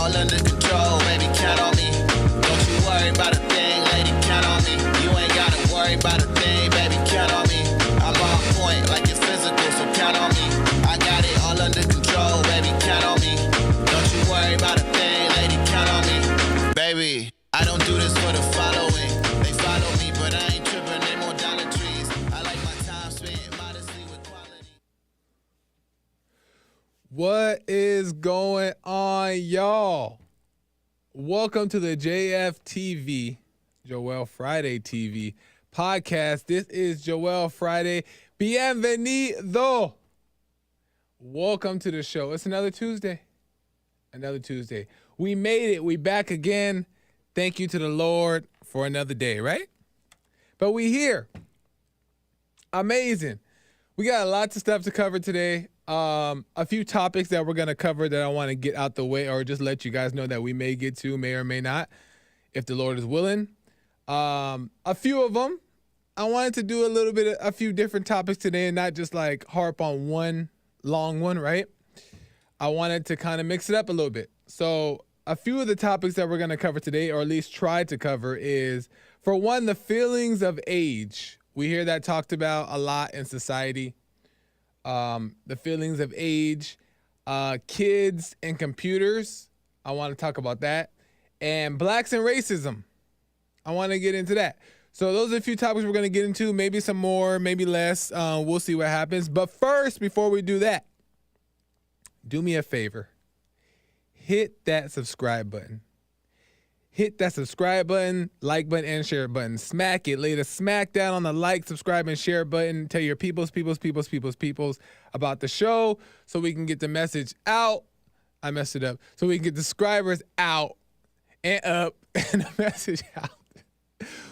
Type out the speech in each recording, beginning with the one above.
all under control, baby, count on me. Don't you worry about a thing, lady, count on me. You ain't gotta worry about a thing, baby, count on me. I'm on point like it's physical, so count on me. I got it all under control, baby, count on me. Don't you worry about a thing, lady, count on me. Baby, I don't do this for the following. They follow me, but I ain't tripping, they more Dollar Trees. I like my time spent modestly with quality. What is going on, y'all? Welcome to the JFTV, Joel Friday TV podcast. This is Joel Friday. Bienvenido. Welcome to the show. It's another Tuesday. We made it. We back again. Thank you to the Lord for another day, right? But we here. Amazing. We got lots of stuff to cover today. A few topics that we're going to cover that I want to get out the way, or just let you guys know that we may get to, may or may not, if the Lord is willing. A few of them, I wanted to do a few different topics today and not just like harp on one long one, right? I wanted to kind of mix it up a little bit. So a few of the topics that we're going to cover today, or at least try to cover, is, for one, the feelings of age. We hear that talked about a lot in society. The feelings of age, kids and computers. I want to talk about that. And blacks and racism. I want to get into that. So those are a few topics we're going to get into. Maybe some more, maybe less. We'll see what happens. But first, before we do that, do me a favor. Hit that subscribe button. Hit that subscribe button, like button, and share button. Smack it. Lay the smack down on the like, subscribe, and share button. Tell your peoples about the show so we can get the message out. I messed it up. So we can get the subscribers out and up and the message out.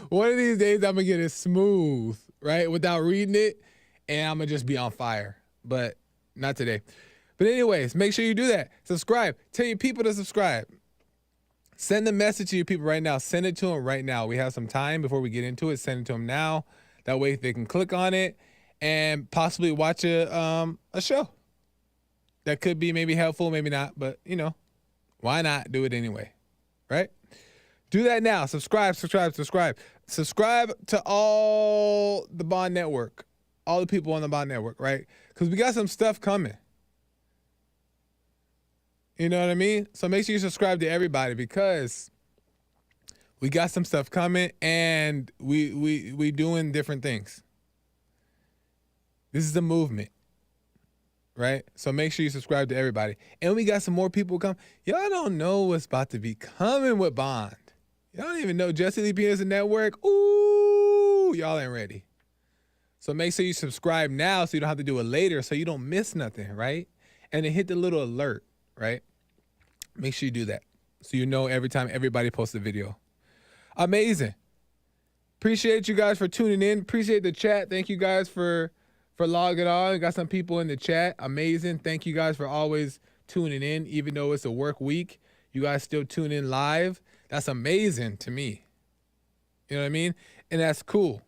One of these days, I'm going to get it smooth, right, without reading it, and I'm going to just be on fire. But not today. But anyways, make sure you do that. Subscribe. Tell your people to subscribe. Send the message to your people right now. Send it to them right now. We have some time before we get into it. Send it to them now. That way they can click on it and possibly watch a show. That could be maybe helpful, maybe not. But, why not do it anyway, right? Do that now. Subscribe. Subscribe to all the Bond Network. All the people on the Bond Network, right? Because we got some stuff coming. You know what I mean? So make sure you subscribe to everybody, because we got some stuff coming and we doing different things. This is a movement, right? So make sure you subscribe to everybody. And we got some more people come. Y'all don't know what's about to be coming with Bond. Y'all don't even know Jesse Lee Peterson Network. Ooh, y'all ain't ready. So make sure you subscribe now so you don't have to do it later, so you don't miss nothing, right? And then hit the little alert. Right? Make sure you do that so you know every time everybody posts a video. Amazing. Appreciate you guys for tuning in. Appreciate the chat. Thank you guys for logging on. We got some people in the chat. Amazing. Thank you guys for always tuning in, even though it's a work week. You guys still tune in live. That's amazing to me. You know what I mean? And that's cool.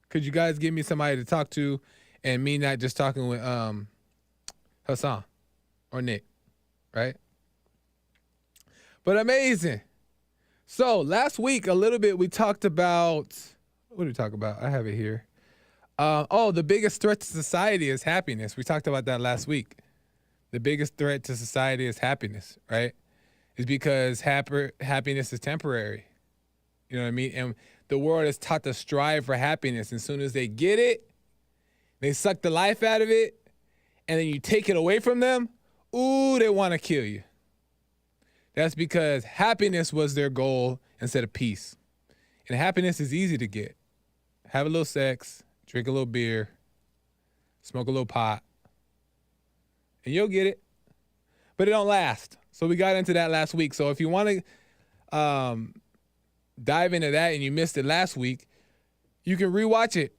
Could you guys give me somebody to talk to and me not just talking with Hassan or Nick? Right? But amazing. So last week, a little bit, we talked about, what did we talk about? I have it here. The biggest threat to society is happiness. We talked about that last week. The biggest threat to society is happiness, right? It's because happiness is temporary. You know what I mean? And the world is taught to strive for happiness. And as soon as they get it, they suck the life out of it, and then you take it away from them, ooh, they want to kill you. That's because happiness was their goal instead of peace. And happiness is easy to get. Have a little sex, drink a little beer, smoke a little pot, and you'll get it. But it don't last. So we got into that last week. So if you want to dive into that and you missed it last week, you can rewatch it.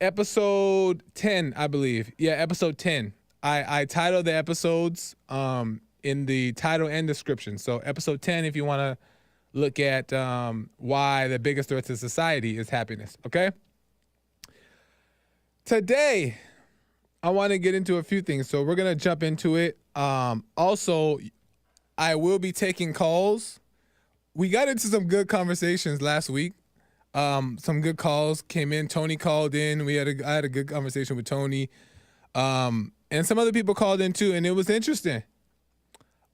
Episode 10, I believe. Yeah, episode 10. I titled the episodes in the title and description. So episode 10, if you want to look at why the biggest threat to society is happiness, okay? Today, I want to get into a few things. So we're going to jump into it. Also, I will be taking calls. We got into some good conversations last week. Some good calls came in. Tony called in. I had a good conversation with Tony. And some other people called in too, and it was interesting.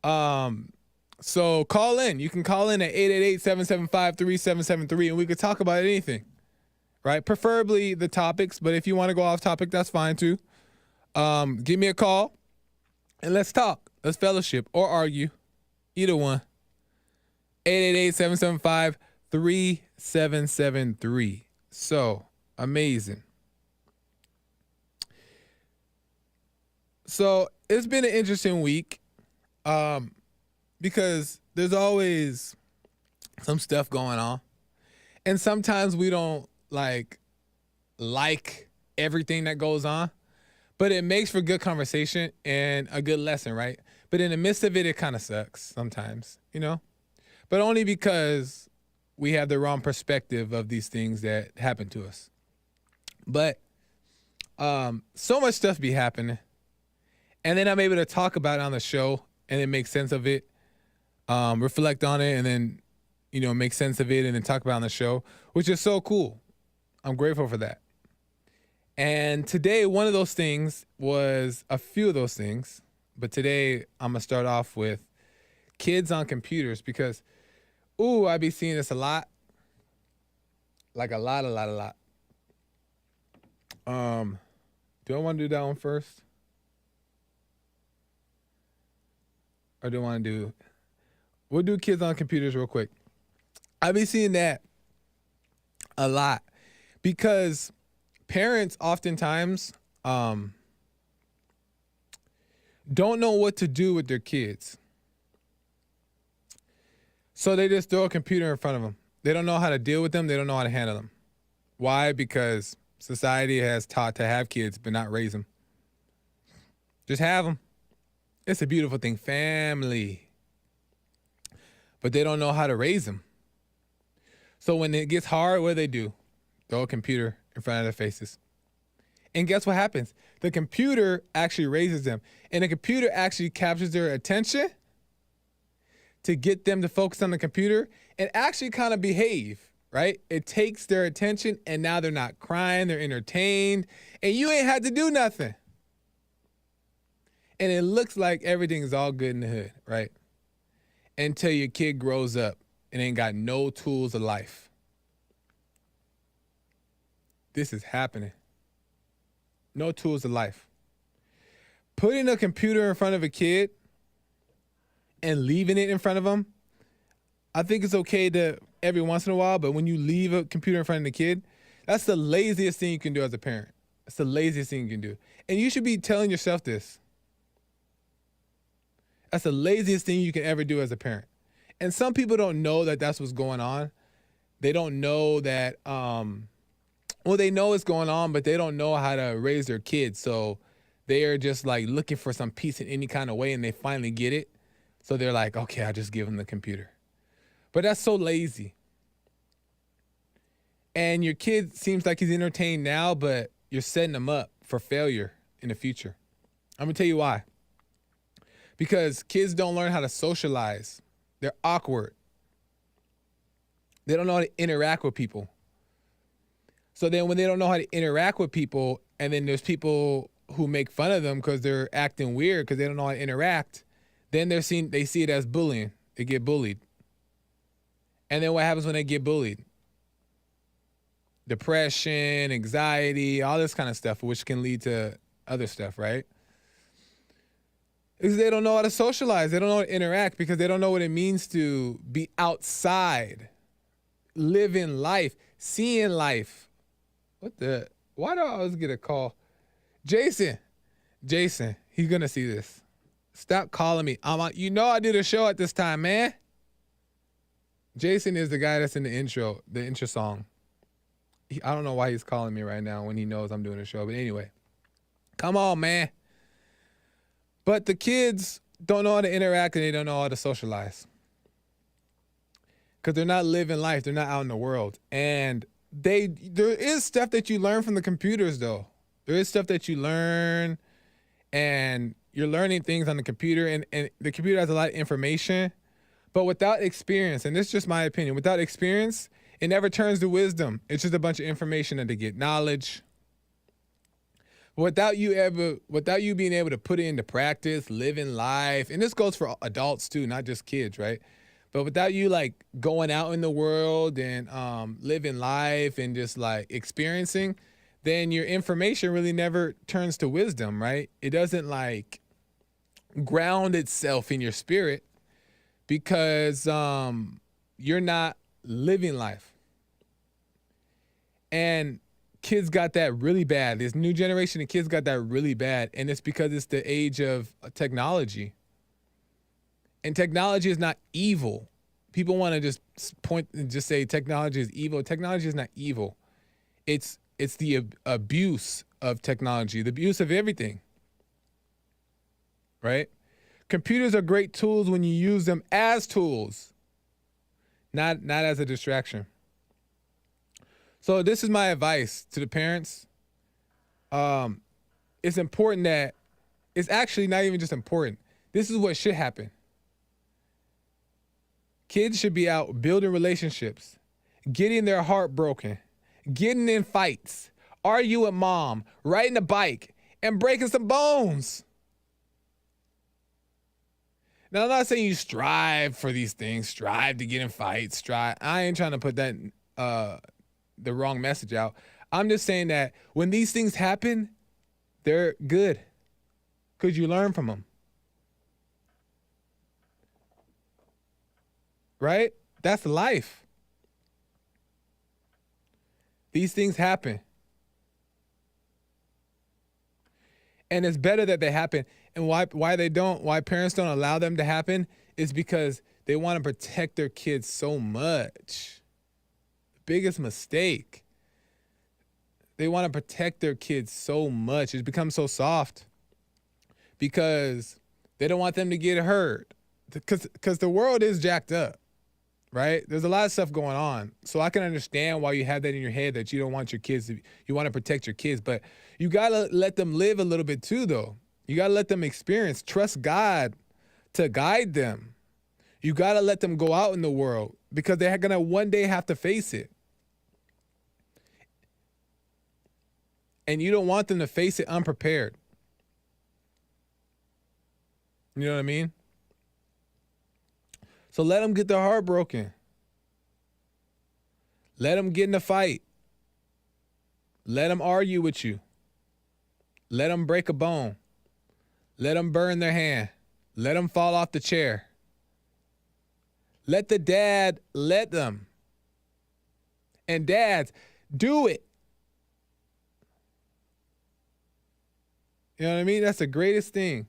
So call in. You can call in at 888-775-3773, and we could talk about anything, right? Preferably the topics, but if you want to go off topic, that's fine too. Give me a call, and let's talk. Let's fellowship or argue. Either one. 888-775-3773. So, amazing. So, it's been an interesting week because there's always some stuff going on. And sometimes we don't like everything that goes on, but it makes for good conversation and a good lesson, right? But in the midst of it, it kind of sucks sometimes, you know? But only because we have the wrong perspective of these things that happen to us. But so much stuff be happening. And then I'm able to talk about it on the show and then make sense of it, reflect on it, and then, make sense of it and then talk about it on the show, which is so cool. I'm grateful for that. And today, one of those things was a few of those things. But today, I'm going to start off with kids on computers because, I be seeing this a lot. Like a lot. Do I want to do that one first? Or do I want to do... We'll do kids on computers real quick. I be seeing that a lot because parents oftentimes don't know what to do with their kids. So they just throw a computer in front of them. They don't know how to deal with them. They don't know how to handle them. Why? Because society has taught to have kids but not raise them. Just have them. It's a beautiful thing. Family. But they don't know how to raise them. So when it gets hard, what do? Throw a computer in front of their faces. And guess what happens? The computer actually raises them. And the computer actually captures their attention to get them to focus on the computer and actually kind of behave, right? It takes their attention and now they're not crying, they're entertained, and you ain't had to do nothing. And it looks like everything is all good in the hood, right? Until your kid grows up and ain't got no tools of life. This is happening. No tools of life. Putting a computer in front of a kid and leaving it in front of them, I think it's okay to every once in a while, but when you leave a computer in front of the kid, that's the laziest thing you can do as a parent. That's the laziest thing you can do. And you should be telling yourself this. That's the laziest thing you can ever do as a parent. And some people don't know that that's what's going on. They don't know that, they know what's going on, but they don't know how to raise their kids. So they are just like looking for some peace in any kind of way, and they finally get it. So they're like, okay, I'll just give them the computer. But that's so lazy. And your kid seems like he's entertained now, but you're setting him up for failure in the future. I'm going to tell you why. Because kids don't learn how to socialize. They're awkward. They don't know how to interact with people. So then when they don't know how to interact with people, and then there's people who make fun of them because they're acting weird because they don't know how to interact, then they see it as bullying. They get bullied. And then what happens when they get bullied? Depression, anxiety, all this kind of stuff, which can lead to other stuff, right? Because they don't know how to socialize. They don't know how to interact because they don't know what it means to be outside, living life, seeing life. Why do I always get a call? Jason, he's going to see this. Stop calling me. I did a show at this time, man. Jason is the guy that's in the intro song. I don't know why he's calling me right now when he knows I'm doing a show. But anyway, come on, man. But the kids don't know how to interact and they don't know how to socialize. Because they're not living life. They're not out in the world. And there is stuff that you learn from the computers, though. There is stuff that you learn, and you're learning things on the computer, and the computer has a lot of information, but without experience, and this is just my opinion, without experience, it never turns to wisdom. It's just a bunch of information that they get, knowledge. Without you being able to put it into practice, living life, and this goes for adults too, not just kids, right? But without you like going out in the world and living life and just like experiencing, then your information really never turns to wisdom, right? It doesn't like ground itself in your spirit because you're not living life. And kids got that really bad. This new generation of kids got that really bad, and it's because it's the age of technology. And technology is not evil. People want to just point and just say technology is evil. Technology is not evil. It's the abuse of technology, the abuse of everything. Right? Computers are great tools when you use them as tools, not as a distraction. So this is my advice to the parents. It's important that it's actually not even just important. This is what should happen. Kids should be out building relationships, getting their heart broken, getting in fights, arguing with mom, riding a bike, and breaking some bones. Now, I'm not saying you strive for these things, strive to get in fights, I ain't trying to put that the wrong message out. I'm just saying that when these things happen, they're good because you learn from them. Right? That's life. These things happen. And it's better that they happen. And why parents don't allow them to happen is because they want to protect their kids so much. Biggest mistake. They want to protect their kids so much. It's become so soft because they don't want them to get hurt. Because the world is jacked up, right? There's a lot of stuff going on. So I can understand why you have that in your head that you don't want your kids to, you want to protect your kids. But you got to let them live a little bit too, though. You got to let them experience. Trust God to guide them. You got to let them go out in the world because they're going to one day have to face it. And you don't want them to face it unprepared. You know what I mean? So let them get their heart broken. Let them get in a fight. Let them argue with you. Let them break a bone. Let them burn their hand. Let them fall off the chair. Let the dad let them. And dads, do it. You know what I mean? That's the greatest thing.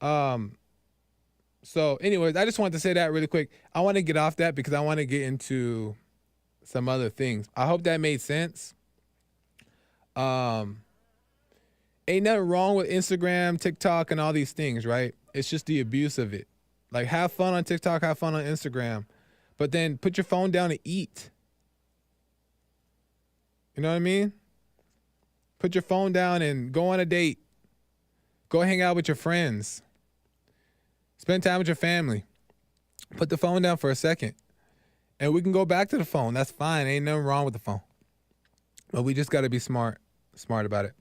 So anyways, I just wanted to say that really quick. I want to get off that because I want to get into some other things. I hope that made sense. Ain't nothing wrong with Instagram, TikTok, and all these things, right? It's just the abuse of it. Like, have fun on TikTok, have fun on Instagram, but then put your phone down and eat. You know what I mean? Put your phone down and go on a date. Go hang out with your friends. Spend time with your family. Put the phone down for a second. And we can go back to the phone. That's fine. Ain't nothing wrong with the phone. But we just got to be smart about it.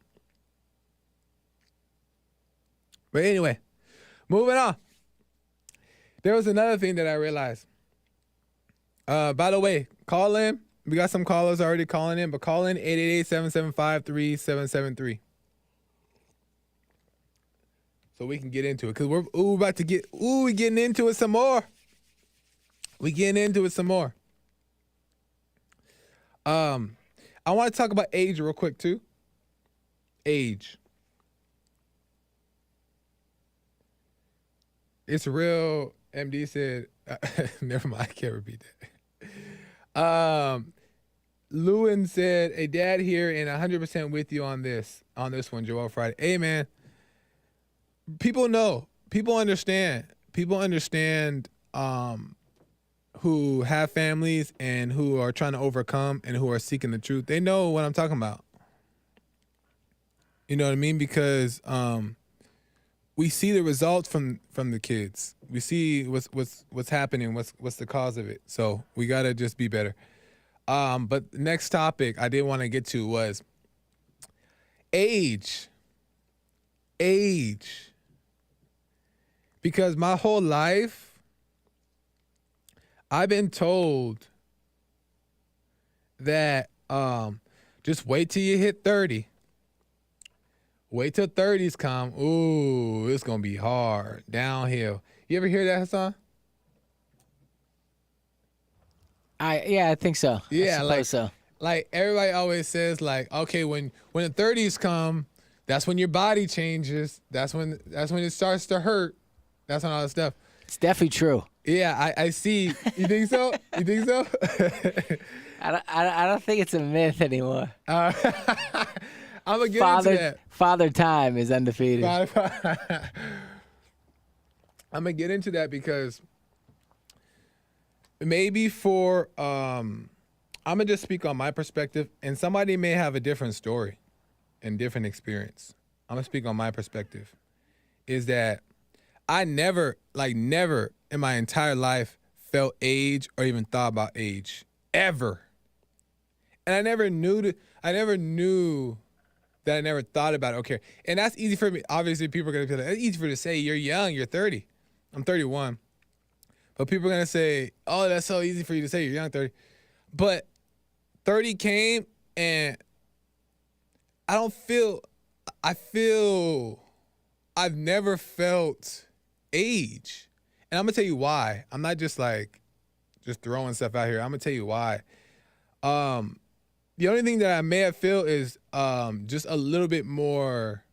But anyway, moving on. There was another thing that I realized. By the way, call in. We got some callers already calling in, but call in 888-775-3773. So we can get into it. Because we're getting into it some more. We getting into it some more. I want to talk about age real quick too. Age. It's real. MD said, never mind, I can't repeat that. Lewin said, a dad here and 100% with you on this one, Joel Friday. Hey, man. People know. People understand. People understand who have families and who are trying to overcome and who are seeking the truth. They know what I'm talking about. You know what I mean? Because we see the results from the kids. We see what's happening, what's the cause of it. So we gotta just be better. But the next topic I did want to get to was age. Age. Because my whole life I've been told that just wait till you hit 30. Wait till 30s come. Ooh, it's gonna be hard. Downhill. You ever hear that, Hassan? I think so. Yeah, I like suppose so. like everybody always says, like, okay, when the 30s come, that's when your body changes. That's when it starts to hurt. That's when all that stuff. It's definitely true. Yeah, I see. You think so? You think so? I don't think it's a myth anymore. I'm gonna get into that. Father Time is undefeated. I'm gonna get into that because maybe for I'm gonna just speak on my perspective, and somebody may have a different story and different experience. I'm gonna speak on my perspective. Is that I never in my entire life felt age or even thought about age ever, and I never knew that I never thought about it. Okay, and that's easy for me. Obviously, people are gonna be like, it's easy for you to say. You're young. You're 30. I'm 31. But people are gonna say, "Oh, that's so easy for you to say. You're young, 30." But 30 came, and I feel I've never felt age, and I'm gonna tell you why. I'm not just throwing stuff out here. I'm gonna tell you why. The only thing that I may have felt is just a little bit more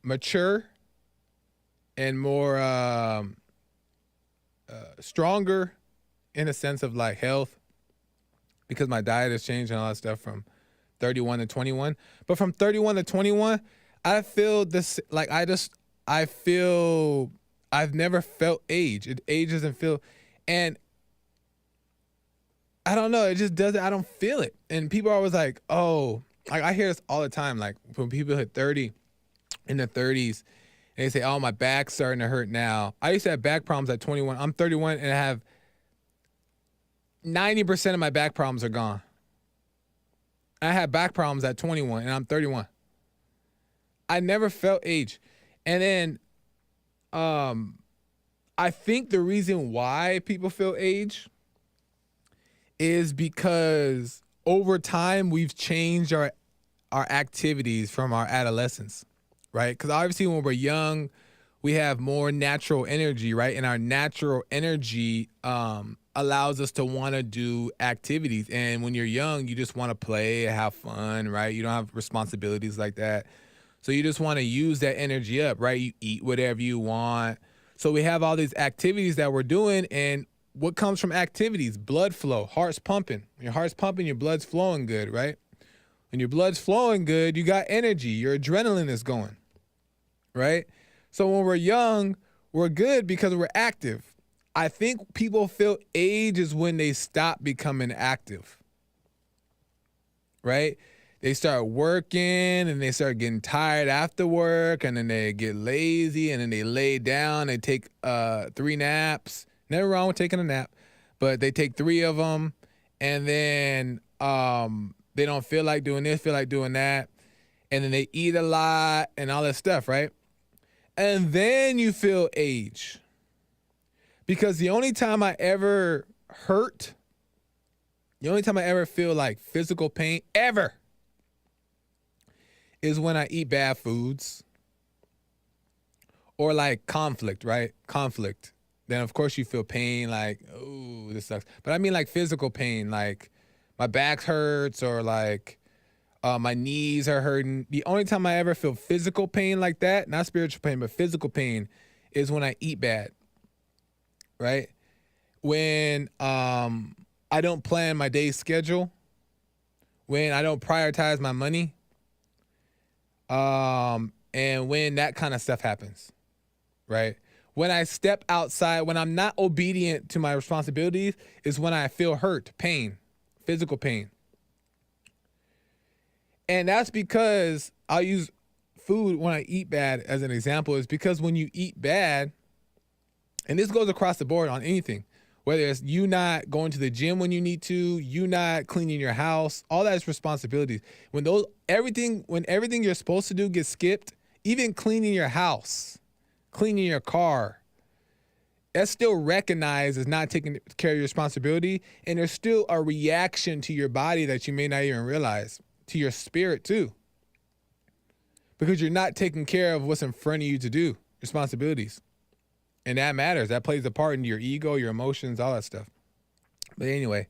mature and more stronger in a sense of like health, because my diet has changed and all that stuff from 31 to 21. But from 31 to 21, I feel this I feel I've never felt age. Age doesn't feel, and I don't know. It just doesn't. I don't feel it. And people are always like, "Oh," like I hear this all the time. Like when people hit 30, in their 30s, and they say, "Oh, my back's starting to hurt now." I used to have back problems at 21. I'm 31, and I have 90% of my back problems are gone. I had back problems at 21, and I'm 31. I never felt age, and then, I think the reason why people feel age is because over time we've changed our activities from our adolescence, right? Because obviously when we're young, we have more natural energy, right? And our natural energy allows us to want to do activities. And when you're young, you just want to play, have fun, right? You don't have responsibilities like that. So you just want to use that energy up, right? You eat whatever you want. So we have all these activities that we're doing, and what comes from activities? Blood flow, heart's pumping. When your heart's pumping, your blood's flowing good, right? When your blood's flowing good, you got energy. Your adrenaline is going, right? So when we're young, we're good because we're active. I think people feel age is when they stop becoming active, right? They start working and they start getting tired after work, and then they get lazy, and then they lay down. They take 3 naps. Never wrong with taking a nap, but they take 3 of them, and then they don't feel like doing this, feel like doing that, and then they eat a lot and all that stuff, right? And then you feel age. Because the only time I ever hurt, the only time I ever feel like physical pain ever is when I eat bad foods or like conflict, right? Conflict. Then of course you feel pain, like, oh, this sucks. But I mean like physical pain, like my back hurts, or like my knees are hurting. The only time I ever feel physical pain like that, not spiritual pain, but physical pain, is when I eat bad, right? When I don't plan my day schedule, when I don't prioritize my money, and when that kind of stuff happens, right? When I step outside, when I'm not obedient to my responsibilities, is when I feel hurt, pain, physical pain. And that's because I'll use food when I eat bad as an example, is because when you eat bad, and this goes across the board on anything, whether it's you not going to the gym when you need to, you not cleaning your house, all that is responsibilities. When everything you're supposed to do gets skipped, even cleaning your house, cleaning your car, that's still recognized as not taking care of your responsibility. And there's still a reaction to your body that you may not even realize, to your spirit too. Because you're not taking care of what's in front of you to do, responsibilities. And that matters. That plays a part in your ego, your emotions, all that stuff. But anyway,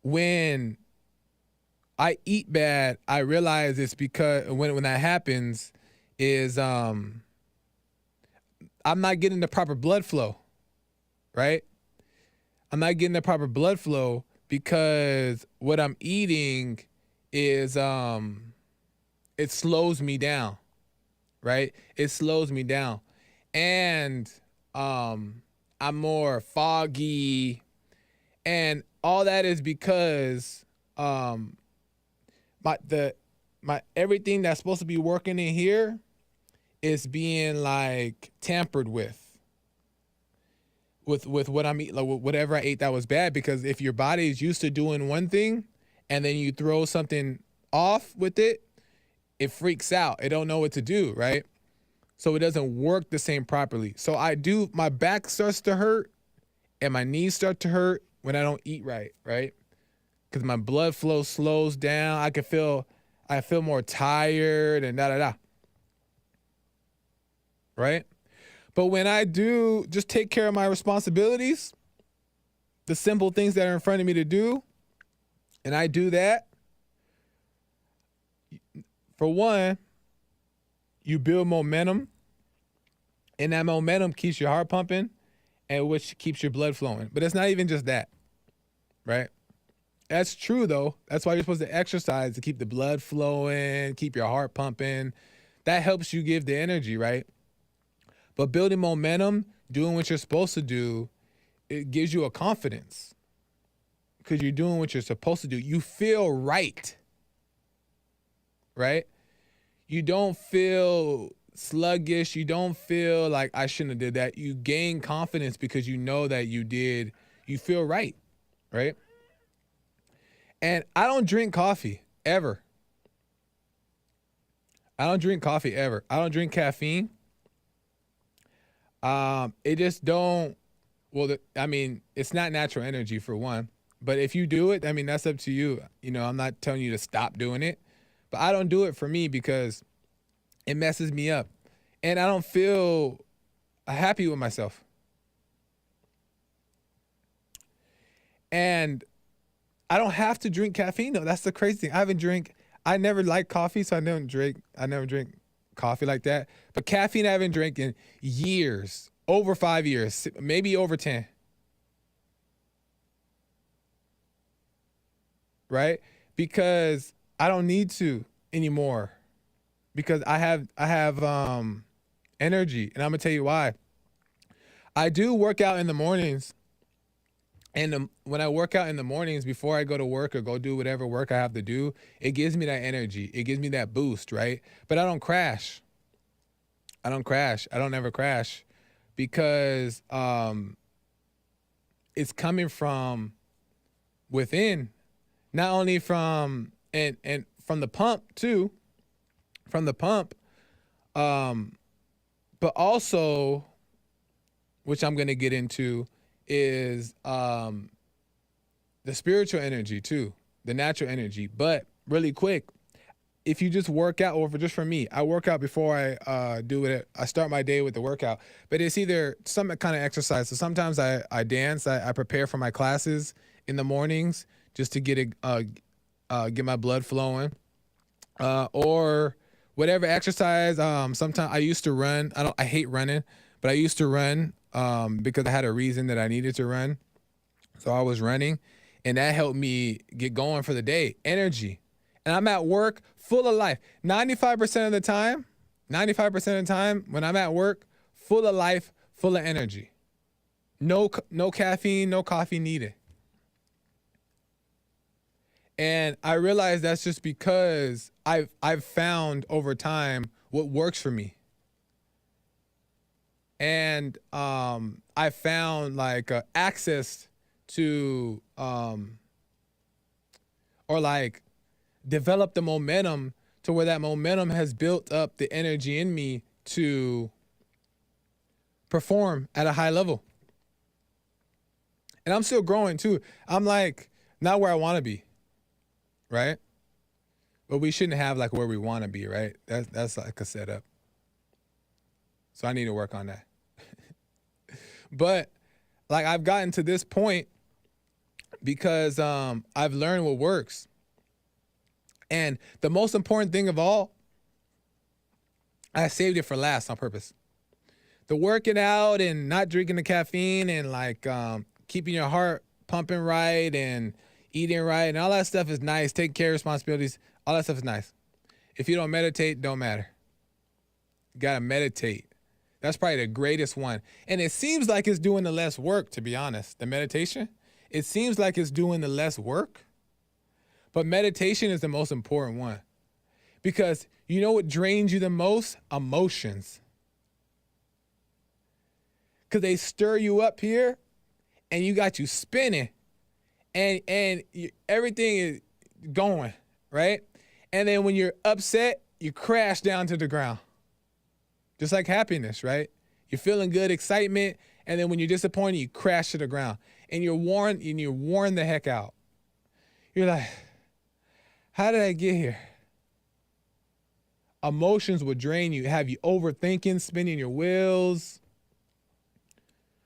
when I eat bad, I realize it's because when that happens is I'm not getting the proper blood flow, right? I'm not getting the proper blood flow because what I'm eating is it slows me down. Right? It slows me down. And I'm more foggy. And all that is because my everything that's supposed to be working in here is being like tampered with what I'm eating, like whatever I ate that was bad. Because if your body is used to doing one thing and then you throw something off with it, it freaks out. It don't know what to do, right? So it doesn't work the same properly. So my back starts to hurt and my knees start to hurt when I don't eat right? Because my blood flow slows down. I feel more tired and da-da-da. Right? But when I do just take care of my responsibilities, the simple things that are in front of me to do, and I do that, for one, you build momentum, and that momentum keeps your heart pumping, and which keeps your blood flowing. But it's not even just that, right? That's true, though. That's why you're supposed to exercise, to keep the blood flowing, keep your heart pumping. That helps you give the energy, right? But building momentum, doing what you're supposed to do, it gives you a confidence because you're doing what you're supposed to do. You feel right, right? You don't feel sluggish. You don't feel like I shouldn't have did that. You gain confidence because you know that you feel right, right? And I don't drink coffee ever. I don't drink caffeine. It just don't, it's not natural energy for one, but if you do it, that's up to you. I'm not telling you to stop doing it. But I don't do it for me because it messes me up. And I don't feel happy with myself. And I don't have to drink caffeine, though. That's the crazy thing. I never liked coffee, so I never drink coffee like that. But caffeine I haven't drank in years, over 5 years, maybe over 10. Right? Because I don't need to anymore because I have energy, and I'm gonna tell you why. I do work out in the mornings, and when I work out in the mornings before I go to work or go do whatever work I have to do, it gives me that energy. It gives me that boost, right? But I don't crash. I don't ever crash because it's coming from within, not only from and from the pump too, but also, which I'm gonna get into, is the spiritual energy too, the natural energy. But really quick, if you just work out, or just for me, I work out before I do it. I start my day with the workout, but it's either some kind of exercise. So sometimes I dance. I prepare for my classes in the mornings just to get my blood flowing, or whatever exercise. Sometimes I used to run. I hate running, but I used to run because I had a reason that I needed to run. So I was running, and that helped me get going for the day. Energy. And I'm at work full of life. 95% of the time when I'm at work, full of life, full of energy. No caffeine, no coffee needed. And I realized that's just because I've found over time what works for me. And I found like access to or like develop the momentum to where that momentum has built up the energy in me to perform at a high level. And I'm still growing too. I'm like not where I want to be, right? But we shouldn't have like where we want to be, right? That's like a setup. So I need to work on that. But like I've gotten to this point because I've learned what works. And the most important thing of all, I saved it for last on purpose. The working out and not drinking the caffeine and like keeping your heart pumping right and eating right and all that stuff is nice. Taking care of responsibilities, all that stuff is nice. If you don't meditate, don't matter. You gotta meditate. That's probably the greatest one. And it seems like it's doing the less work, to be honest. The meditation, it seems like it's doing the less work. But meditation is the most important one. Because you know what drains you the most? Emotions. Because they stir you up here and you got you spinning and everything is going, right? And then when you're upset, you crash down to the ground. Just like happiness, right? You're feeling good, excitement, and then when you're disappointed, you crash to the ground. And you're worn the heck out. You're like, how did I get here? Emotions will drain you, have you overthinking, spinning your wheels.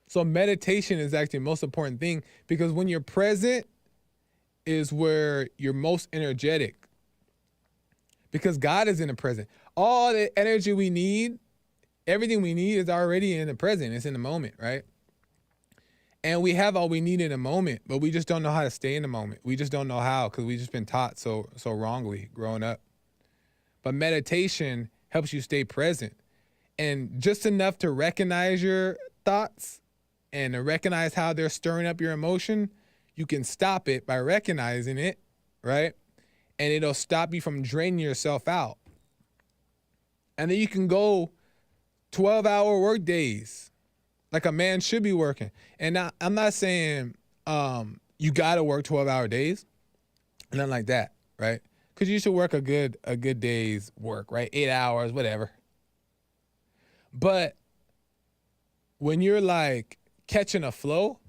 So meditation is actually the most important thing because when you're present is where you're most energetic. Because God is in the present. All the energy we need, everything we need is already in the present. It's in the moment, right? And we have all we need in the moment, but we just don't know how to stay in the moment. We just don't know how because we've just been taught so wrongly growing up. But meditation helps you stay present. And just enough to recognize your thoughts and to recognize how they're stirring up your emotion, you can stop it by recognizing it, right? And it'll stop you from draining yourself out. And then you can go 12-hour work days like a man should be working. And now, I'm not saying you got to work 12-hour days, nothing like that, right? Because you should work a good day's work, right? 8 hours, whatever. But when you're like catching a flow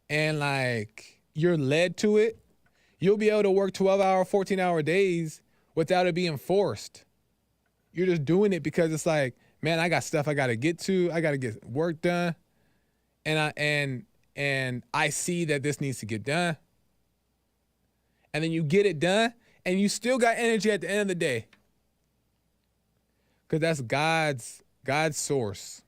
and like you're led to it, you'll be able to work 12-hour, 14-hour days without it being forced. You're just doing it because it's like, man, I got stuff I got to get to. I got to get work done. And I see that this needs to get done. And then you get it done and you still got energy at the end of the day. Because that's God's source.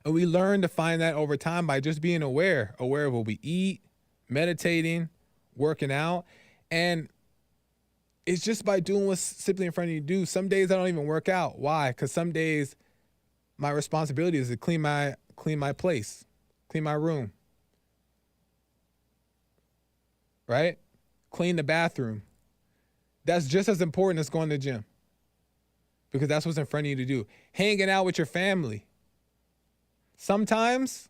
And we learn to find that over time by just being aware of what we eat, meditating, working out. And it's just by doing what's simply in front of you to do. Some days I don't even work out. Why? Because some days my responsibility is to clean my place, clean my room, right? Clean the bathroom. That's just as important as going to the gym because that's what's in front of you to do. Hanging out with your family. Sometimes,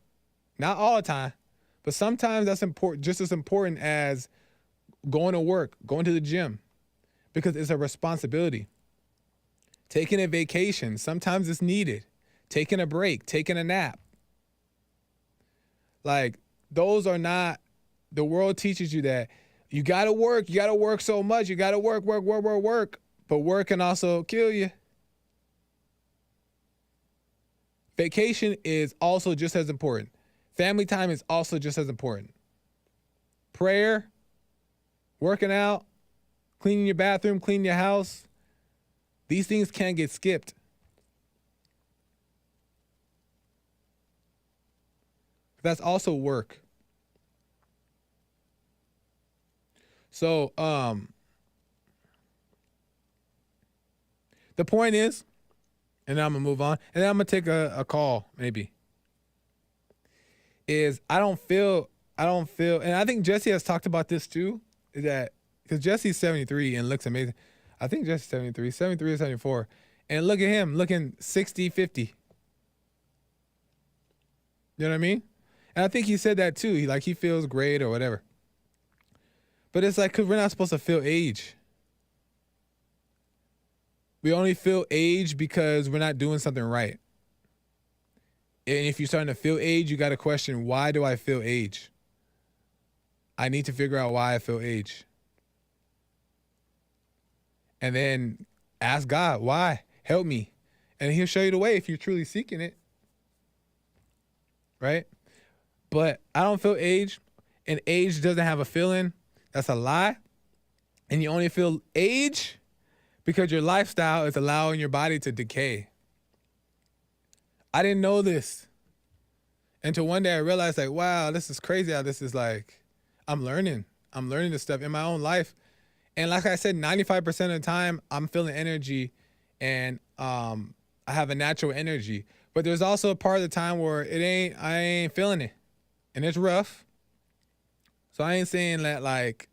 not all the time, but sometimes that's important, just as important as going to work, going to the gym, because it's a responsibility. Taking a vacation, sometimes it's needed. Taking a break, taking a nap. Like, those are not, the world teaches you that you gotta work so much, you gotta work, but work can also kill you. Vacation is also just as important. Family time is also just as important. Prayer, working out, cleaning your bathroom, cleaning your house. These things can't get skipped. That's also work. So, the point is, and then I'm going to move on, and then I'm going to take a call, maybe, is I don't feel, and I think Jesse has talked about this too, is that because Jesse's 73 and looks amazing. I think Jesse's 73 or 74. And look at him looking 60, 50. You know what I mean? And I think he said that too. He feels great or whatever. But it's like, 'cause we're not supposed to feel age. We only feel age because we're not doing something right. And if you're starting to feel age, you got to question, why do I feel age? I need to figure out why I feel age. And then ask God, why? Help me. And he'll show you the way if you're truly seeking it. Right? But I don't feel age, and age doesn't have a feeling. That's a lie. And you only feel age because your lifestyle is allowing your body to decay. I didn't know this until one day I realized, like, wow, this is crazy how this is like, I'm learning this stuff in my own life. And like I said, 95% of the time I'm feeling energy and I have a natural energy. But there's also a part of the time where I ain't feeling it. And it's rough. So I ain't saying that like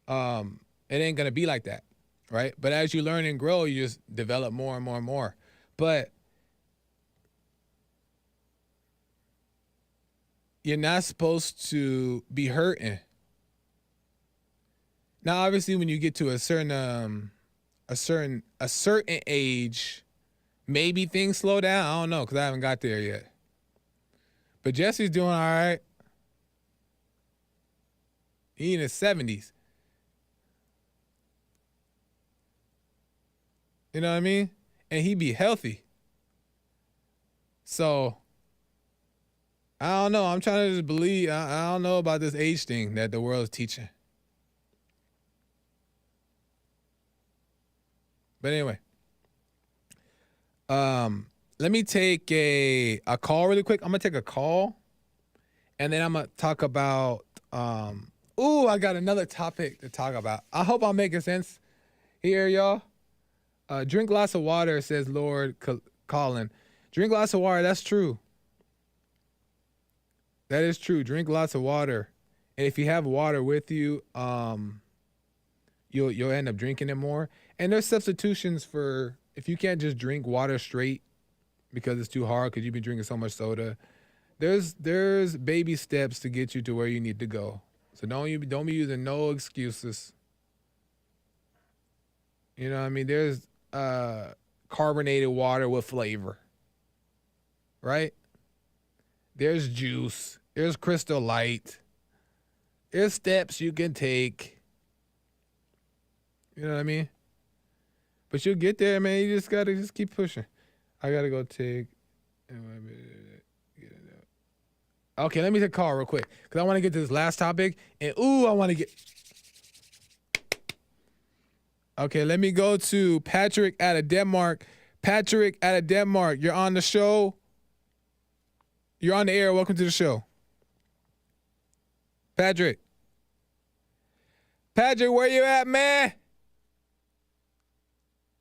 it ain't gonna be like that. Right? But as you learn and grow, you just develop more and more and more. But you're not supposed to be hurting. Now, obviously, when you get to a certain age, maybe things slow down. I don't know, because I haven't got there yet. But Jesse's doing all right. He in his 70s. You know what I mean? And he be healthy. So I don't know. I'm trying to just believe. I don't know about this age thing that the world's teaching. But anyway, let me take a call really quick. I'm gonna take a call, and then I'm gonna talk about. I got another topic to talk about. I hope I'm making sense here, y'all. Drink lots of water, says Lord Colin. Drink lots of water. That's true. That is true. Drink lots of water, and if you have water with you, you'll end up drinking it more. And there's substitutions for if you can't just drink water straight because it's too hard because you've been drinking so much soda. There's baby steps to get you to where you need to go. So don't be using no excuses. You know what I mean? There's carbonated water with flavor. Right? There's juice. There's Crystal Light. There's steps you can take. You know what I mean? But you'll get there, man. You just gotta keep pushing. I gotta go take. Okay, let me take a call real quick because I want to get to this last topic. And I want to get. Okay, let me go to Patrick out of Denmark. Patrick out of Denmark, you're on the show. You're on the air. Welcome to the show. Patrick. Patrick, where you at, man?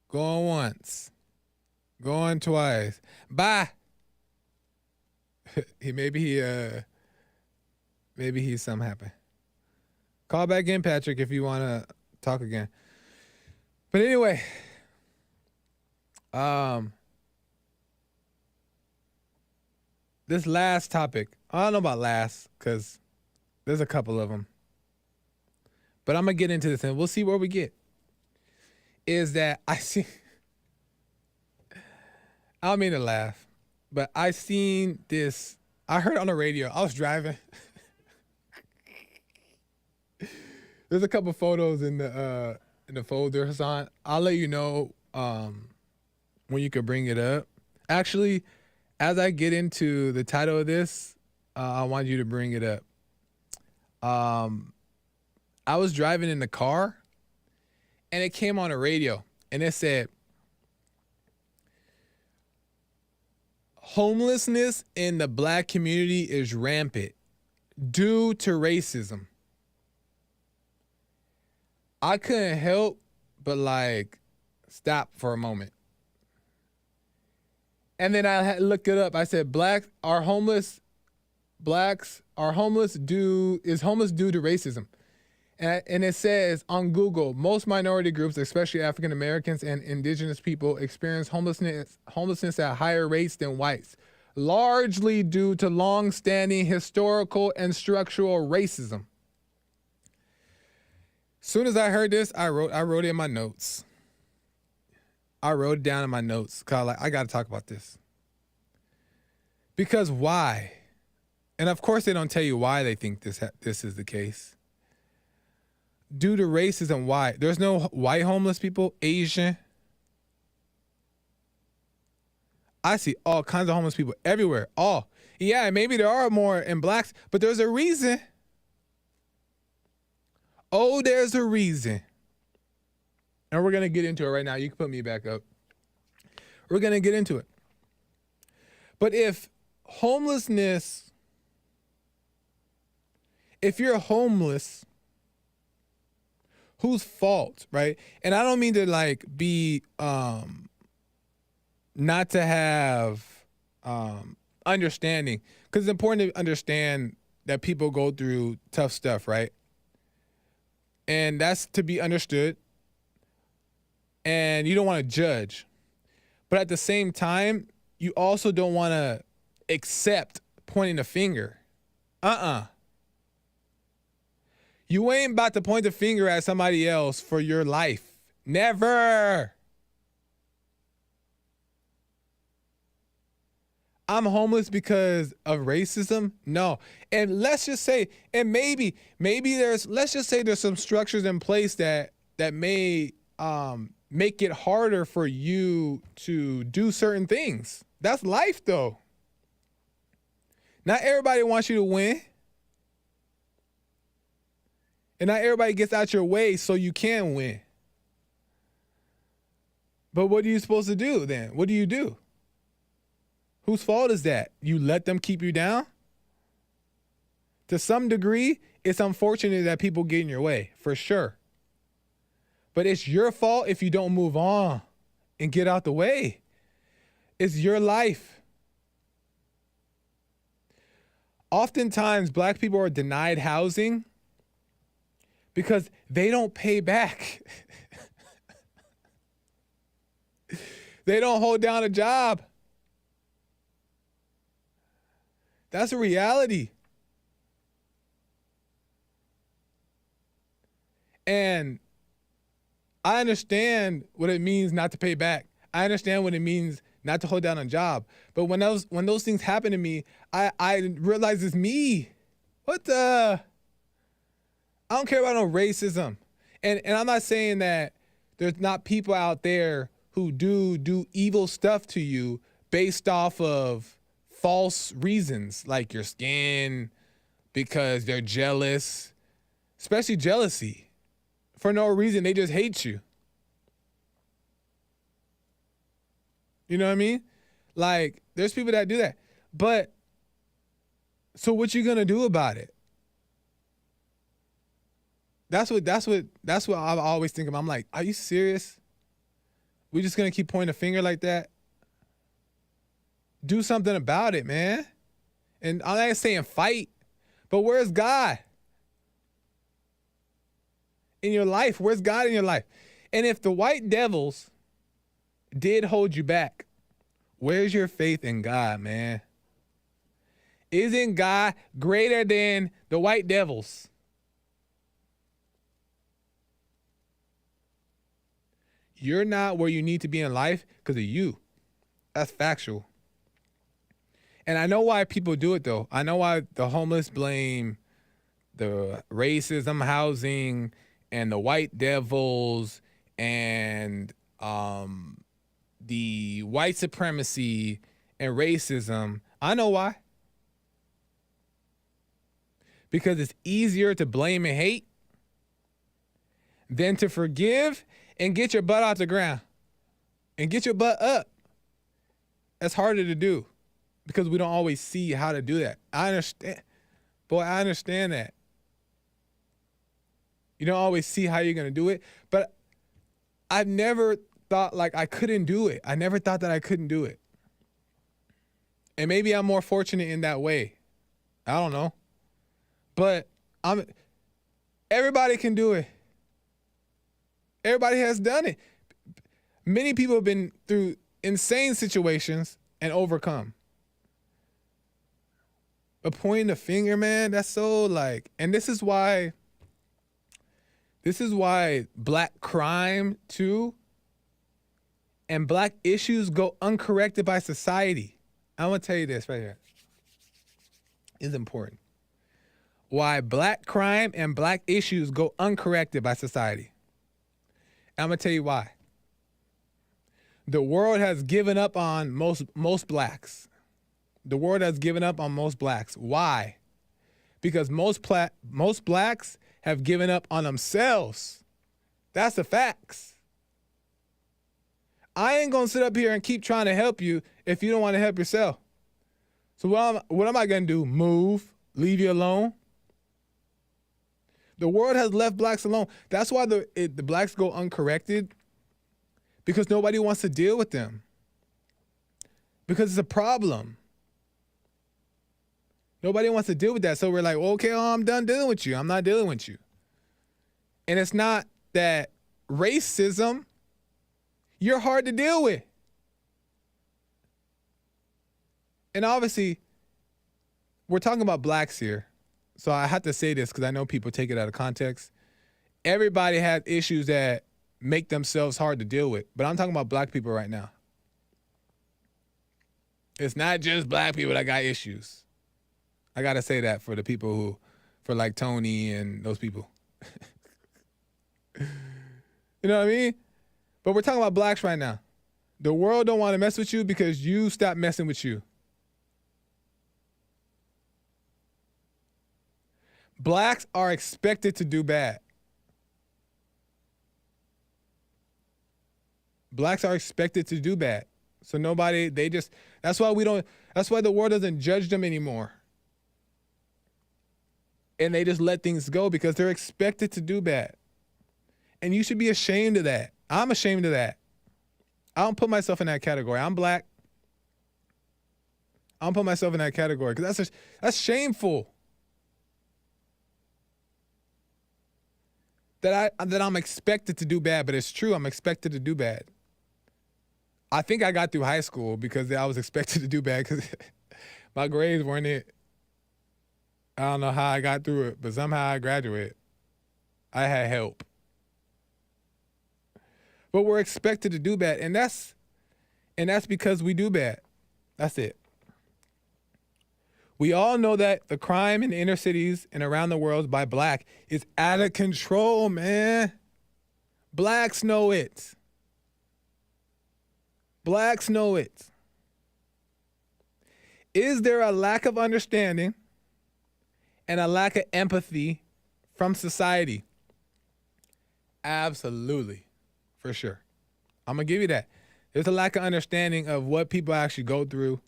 Going once. Going twice. Bye. Maybe something happened. Call back in, Patrick, if you want to talk again. But anyway, this last topic, I don't know about last because there's a couple of them. But I'm going to get into this and we'll see where we get. Is that I don't mean to laugh, but I seen this. I heard on the radio. I was driving. There's a couple photos in the folder, Hassan. I'll let you know when you could bring it up. Actually, as I get into the title of this, I want you to bring it up. I was driving in the car, and it came on the radio, and it said, homelessness in the black community is rampant due to racism. I couldn't help but stop for a moment. And then I had looked it up. I said, blacks are homeless due to racism. And it says on Google, most minority groups, especially African Americans and indigenous people, experience homelessness at higher rates than whites, largely due to long-standing historical and structural racism. Soon as I heard this, I wrote it in my notes. I wrote it down in my notes because I got to talk about this. Because why? And of course, they don't tell you why they think this is the case. Due to racism, why? There's no white homeless people, Asian. I see all kinds of homeless people everywhere. Yeah, maybe there are more in blacks, but there's a reason. Oh, there's a reason. And we're going to get into it right now. You can put me back up. We're going to get into it. But if you're homeless, whose fault, right? And I don't mean to like be not to have understanding, because it's important to understand that people go through tough stuff, right? And that's to be understood. And you don't want to judge. But at the same time, you also don't want to accept pointing a finger. You ain't about to point the finger at somebody else for your life. Never. I'm homeless because of racism? No. And let's just say, and maybe let's just say there's some structures in place that may make it harder for you to do certain things. That's life though. Not everybody wants you to win. And not everybody gets out your way so you can win. But what are you supposed to do then? What do you do? Whose fault is that? You let them keep you down? To some degree, it's unfortunate that people get in your way, for sure. But it's your fault if you don't move on and get out the way. It's your life. Oftentimes, black people are denied housing because they don't pay back. They don't hold down a job. That's a reality. And I understand what it means not to pay back. I understand what it means not to hold down a job. But when those things happen to me, I realize it's me. I don't care about no racism. And I'm not saying that there's not people out there who do evil stuff to you based off of false reasons, like your skin, because they're jealous, especially jealousy. For no reason, they just hate you. You know what I mean? Like, there's people that do that. But, so what you gonna do about it? That's what I always think of. I'm like, are you serious? We just gonna keep pointing a finger like that? Do something about it, man. And I'm not saying fight, but where's God in your life? Where's God in your life? And if the white devils did hold you back, where's your faith in God, man? Isn't God greater than the white devils? You're not where you need to be in life because of you. That's factual. And I know why people do it, though. I know why the homeless blame the racism, housing, and the white devils, and the white supremacy and racism. I know why. Because it's easier to blame and hate than to forgive and get your butt out the ground and get your butt up. That's harder to do because we don't always see how to do that. I understand. Boy, I understand that. You don't always see how you're going to do it, but I've never thought like I couldn't do it. I never thought that I couldn't do it. And maybe I'm more fortunate in that way. I don't know. But Everybody can do it. Everybody has done it. Many people have been through insane situations and overcome. But pointing the finger, man, that's so like, and this is why black crime too and black issues go uncorrected by society. I'm gonna tell you this right here. It's important. Why black crime and black issues go uncorrected by society. I'm gonna tell you why. The world has given up on most blacks. The world has given up on most blacks. Why? Because most blacks have given up on themselves. That's the facts. I ain't gonna sit up here and keep trying to help you if you don't want to help yourself. So what am I gonna do? Move? Leave you alone? The world has left blacks alone. That's why the blacks go uncorrected, because nobody wants to deal with them. Because it's a problem. Nobody wants to deal with that. So we're like, okay, I'm done dealing with you. I'm not dealing with you. And it's not that racism, you're hard to deal with. And obviously, we're talking about blacks here. So I have to say this because I know people take it out of context. Everybody has issues that make themselves hard to deal with. But I'm talking about black people right now. It's not just black people that got issues. I got to say that for the people for like Tony and those people. You know what I mean? But we're talking about blacks right now. The world don't want to mess with you because you stopped messing with you. Blacks are expected to do bad. Blacks are expected to do bad. So that's why the world doesn't judge them anymore. And they just let things go because they're expected to do bad. And you should be ashamed of that. I'm ashamed of that. I don't put myself in that category. I'm black. I don't put myself in that category because that's shameful. That I'm expected to do bad, but it's true. I'm expected to do bad. I think I got through high school because I was expected to do bad because my grades weren't it. I don't know how I got through it, but somehow I graduated. I had help. But we're expected to do bad, and that's because we do bad. That's it. We all know that the crime in the inner cities and around the world by black is out of control, man. Blacks know it. Blacks know it. Is there a lack of understanding and a lack of empathy from society? Absolutely, for sure. I'm going to give you that. There's a lack of understanding of what people actually go through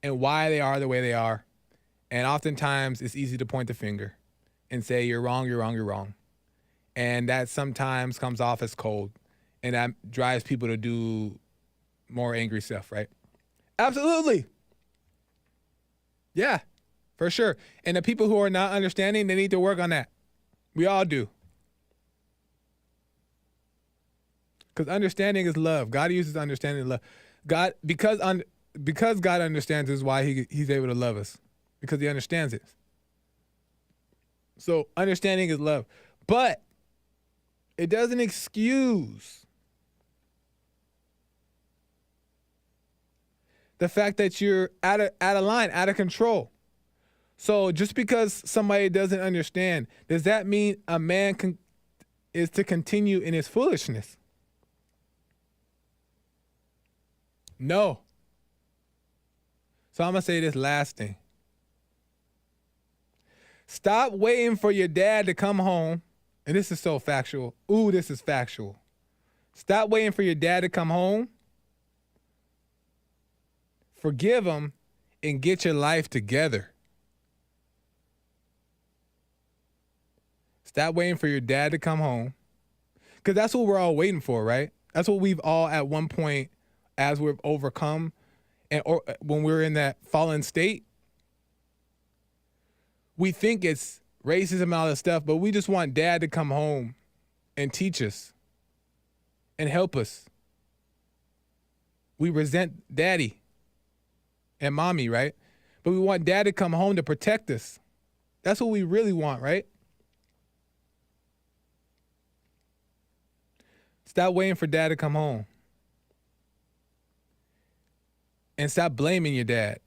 and why they are the way they are. And oftentimes it's easy to point the finger and say, you're wrong, you're wrong, you're wrong. And that sometimes comes off as cold, and that drives people to do more angry stuff, right? Absolutely. Yeah, for sure. And the people who are not understanding, they need to work on that. We all do. Because understanding is love. God uses understanding and love. God, because God understands is why he's able to love us. Because he understands it. So understanding is love. But it doesn't excuse the fact that you're out of line, out of control. So just because somebody doesn't understand, does that mean a man is to continue in his foolishness? No. So I'm going to say this last thing. Stop waiting for your dad to come home. And this is so factual. Ooh, this is factual. Stop waiting for your dad to come home. Forgive him and get your life together. Stop waiting for your dad to come home. Because that's what we're all waiting for, right? That's what we've all at one point, as we've overcome, or when we're in that fallen state, we think it's racism and all this stuff, but we just want dad to come home and teach us and help us. We resent daddy and mommy, right? But we want dad to come home to protect us. That's what we really want, right? Stop waiting for dad to come home. And stop blaming your dad.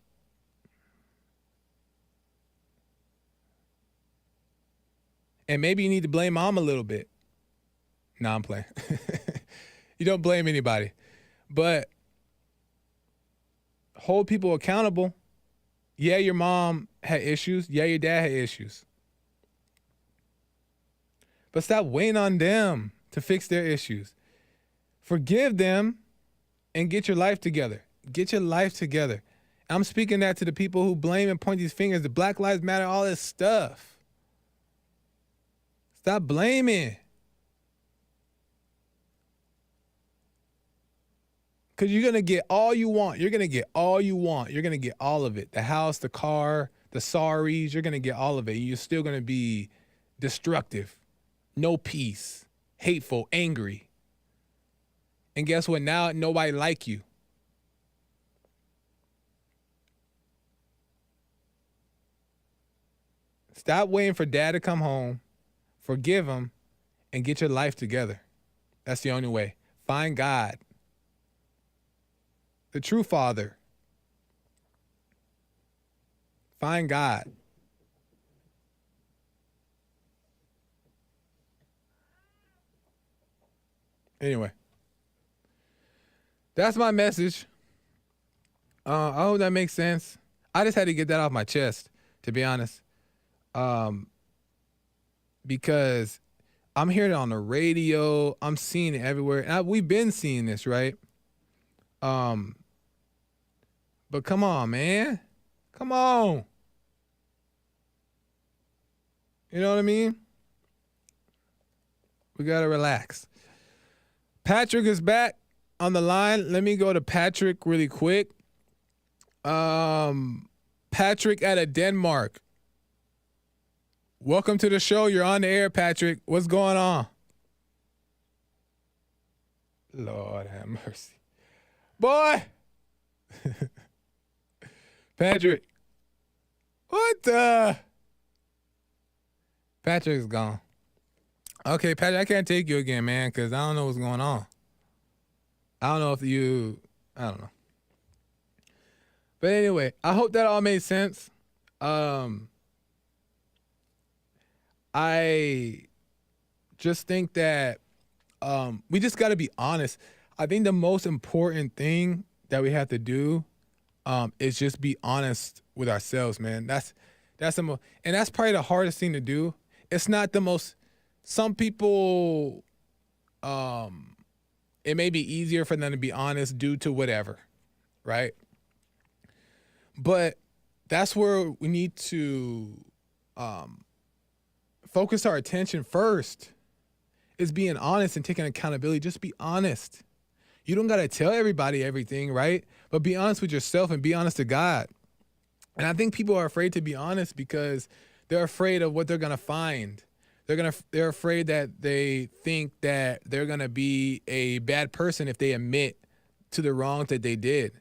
And maybe you need to blame mom a little bit. No, I'm playing. You don't blame anybody. But hold people accountable. Yeah, your mom had issues. Yeah, your dad had issues. But stop waiting on them to fix their issues. Forgive them and get your life together. Get your life together. I'm speaking that to the people who blame and point these fingers, the Black Lives Matter, all this stuff. Stop blaming. Because you're going to get all you want. You're going to get all you want. You're going to get all of it. The house, the car, the sorries. You're going to get all of it. You're still going to be destructive. No peace. Hateful. Angry. And guess what? Now nobody like you. Stop waiting for dad to come home. Forgive him. And get your life together. That's the only way. Find God. The true Father. Find God. Anyway. That's my message. I hope that makes sense. I just had to get that off my chest, to be honest. Because I'm hearing it on the radio. I'm seeing it everywhere. And we've been seeing this, right? But come on, man. Come on. You know what I mean? We got to relax. Patrick is back on the line. Let me go to Patrick really quick. Patrick out of Denmark. Welcome to the show. You're on the air, Patrick. What's going on? Lord have mercy. Boy! Patrick. What the? Patrick's gone. Okay, Patrick, I can't take you again, man, because I don't know what's going on. I don't know if I don't know. But anyway, I hope that all made sense. I just think that we just got to be honest. I think the most important thing that we have to do is just be honest with ourselves, man. That's and that's probably the hardest thing to do. It's not the most. Some people, it may be easier for them to be honest due to whatever, right? But that's where we need to focus our attention first. Is being honest and taking accountability. Just be honest. You don't got to tell everybody everything, right? But be honest with yourself and be honest to God. And I think people are afraid to be honest because they're afraid of what they're going to find. They're afraid that they think that they're going to be a bad person if they admit to the wrongs that they did.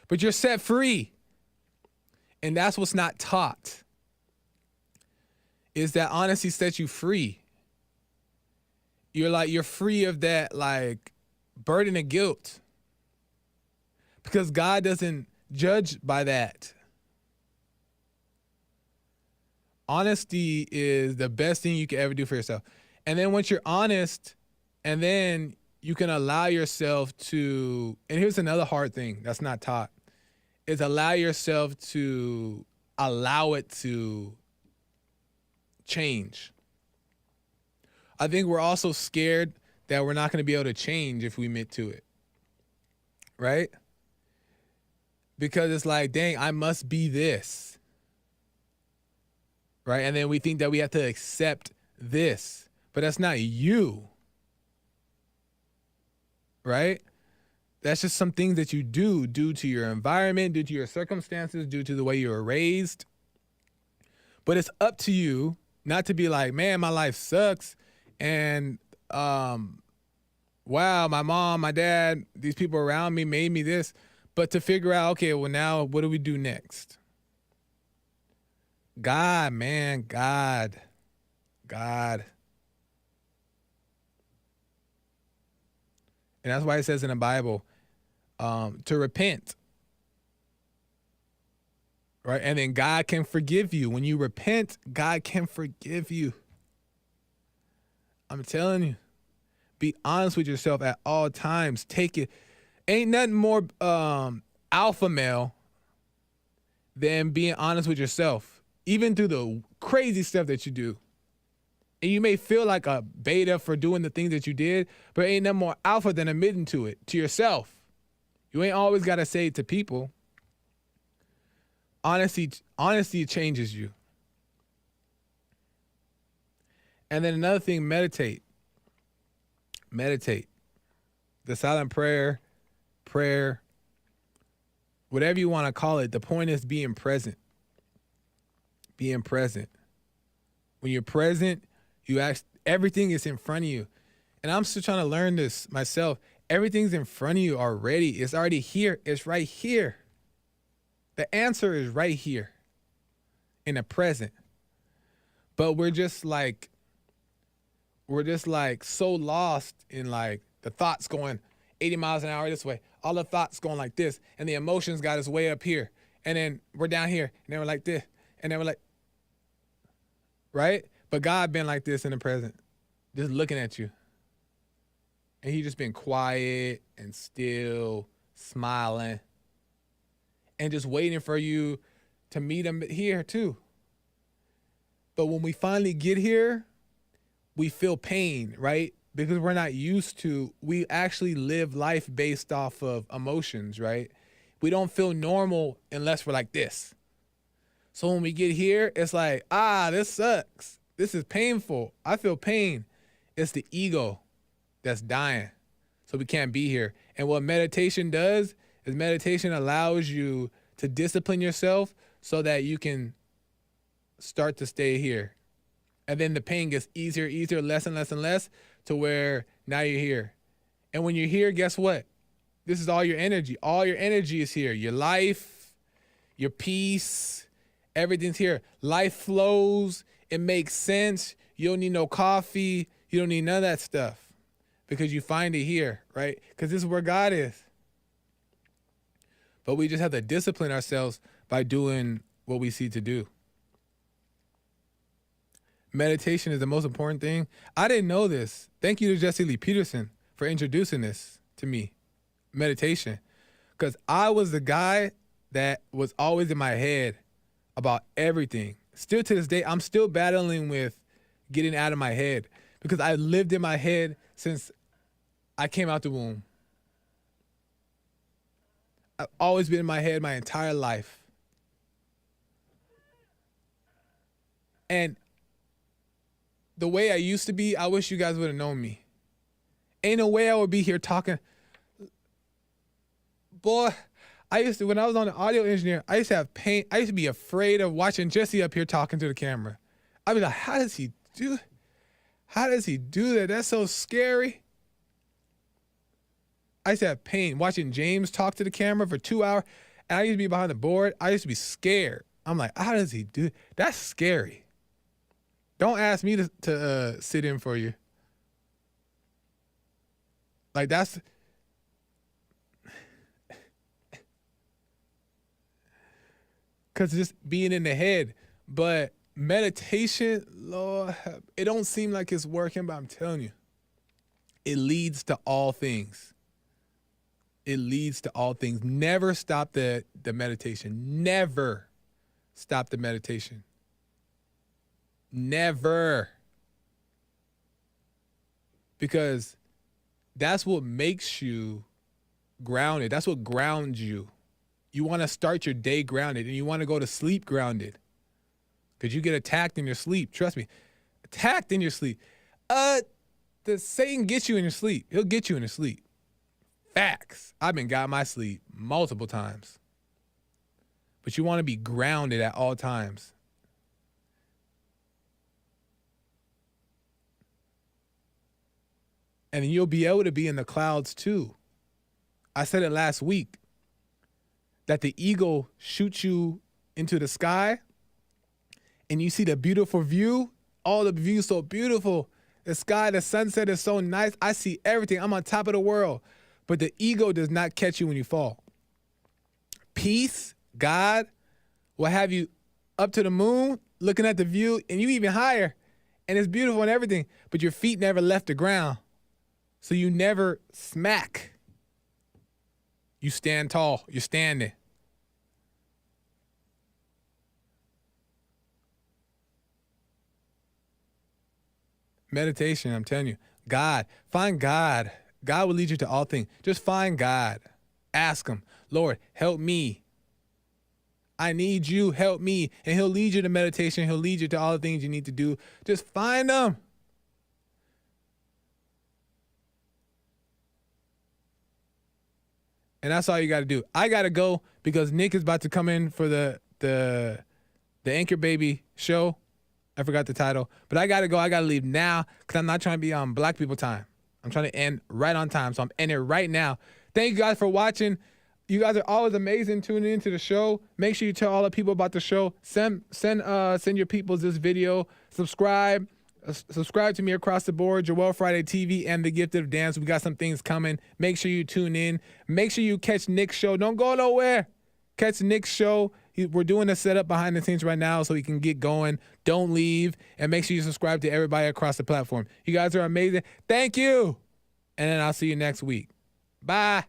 But you're set free. And that's what's not taught. Is that honesty sets you free. You're free of that burden of guilt. Because God doesn't judge by that. Honesty is the best thing you can ever do for yourself. And then once you're honest, and then you can allow yourself to, and here's another hard thing that's not taught, is allow yourself to allow it to change. I think we're also scared that we're not going to be able to change if we admit to it. Right? Because it's like, dang, I must be this. Right? And then we think that we have to accept this. But that's not you. Right? That's just some things that you do due to your environment, due to your circumstances, due to the way you were raised. But it's up to you Not to be like, man, my life sucks. And wow, my mom, my dad, these people around me made me this. But to figure out, okay, well, now what do we do next? God, man, God. And that's why it says in the Bible to repent. Right? And then God can forgive you. When you repent, God can forgive you. I'm telling you. Be honest with yourself at all times. Take it. Ain't nothing more alpha male than being honest with yourself, even through the crazy stuff that you do. And you may feel like a beta for doing the things that you did, but ain't nothing more alpha than admitting to it, to yourself. You ain't always got to say it to people. Honesty changes you. And then another thing, meditate. Meditate. The silent prayer, whatever you want to call it, the point is being present. Being present. When you're present, everything is in front of you. And I'm still trying to learn this myself. Everything's in front of you already. It's already here. It's right here. The answer is right here in the present. But we're just like so lost in like the thoughts going 80 miles an hour this way. All the thoughts going like this. And the emotions got us way up here. And then we're down here. And then we're like this. And then we're like, right? But God been like this in the present, just looking at you. And he just been quiet and still, smiling, and just waiting for you to meet him here too. But when we finally get here, we feel pain, right? Because we're not used to, we actually live life based off of emotions, right? We don't feel normal unless we're like this. So when we get here, it's like, this sucks. This is painful. I feel pain. It's the ego that's dying. So we can't be here. And what meditation does is meditation allows you to discipline yourself so that you can start to stay here. And then the pain gets easier, less and less and less to where now you're here. And when you're here, guess what? This is all your energy. All your energy is here. Your life, your peace, everything's here. Life flows. It makes sense. You don't need no coffee. You don't need none of that stuff because you find it here, right? Because this is where God is. But we just have to discipline ourselves by doing what we see to do. Meditation is the most important thing. I didn't know this. Thank you to Jesse Lee Peterson for introducing this to me, meditation. Because I was the guy that was always in my head about everything. Still to this day, I'm still battling with getting out of my head because I lived in my head since I came out the womb. I've always been in my head my entire life. And the way I used to be, I wish you guys would have known me. Ain't no way I would be here talking. Boy, when I was on the audio engineer, I used to have pain. I used to be afraid of watching Jesse up here talking to the camera. I'd be like, how does he do that? That's so scary. I used to have pain watching James talk to the camera for 2 hours. And I used to be behind the board. I used to be scared. I'm like, how does he do it? That's scary. Don't ask me to sit in for you. Like that's... Because just being in the head. But meditation, Lord, it don't seem like it's working, but I'm telling you, it leads to all things. It leads to all things. Never stop the meditation. Never stop the meditation. Never. Because that's what makes you grounded. That's what grounds you. You want to start your day grounded and you want to go to sleep grounded. Because you get attacked in your sleep. Trust me. Attacked in your sleep. The Satan gets you in your sleep. He'll get you in your sleep. Facts. I've been got my sleep multiple times. But you want to be grounded at all times. And you'll be able to be in the clouds too. I said it last week that the eagle shoots you into the sky and you see the beautiful view. All the views so beautiful. The sky, the sunset is so nice. I see everything. I'm on top of the world. But the ego does not catch you when you fall. Peace, God will have you up to the moon, looking at the view, and you even higher. And it's beautiful and everything. But your feet never left the ground. So you never smack. You stand tall. You're standing. Meditation, I'm telling you. God. Find God. God will lead you to all things. Just find God. Ask him, Lord, help me. I need you. Help me. And he'll lead you to meditation. He'll lead you to all the things you need to do. Just find him. And that's all you got to do. I got to go because Nick is about to come in for the Anchor Baby show. I forgot the title. But I got to go. I got to leave now because I'm not trying to be on black people time. I'm trying to end right on time. So I'm ending right now. Thank you guys for watching. You guys are always amazing tuning into the show. Make sure you tell all the people about the show. Send your peoples this video. Subscribe. Subscribe to me across the board, Joel Friday TV and The Gift of Dance. We got some things coming. Make sure you tune in. Make sure you catch Nick's show. Don't go nowhere. Catch Nick's show. We're doing a setup behind the scenes right now so he can get going. Don't leave. And make sure you subscribe to everybody across the platform. You guys are amazing. Thank you. And then I'll see you next week. Bye.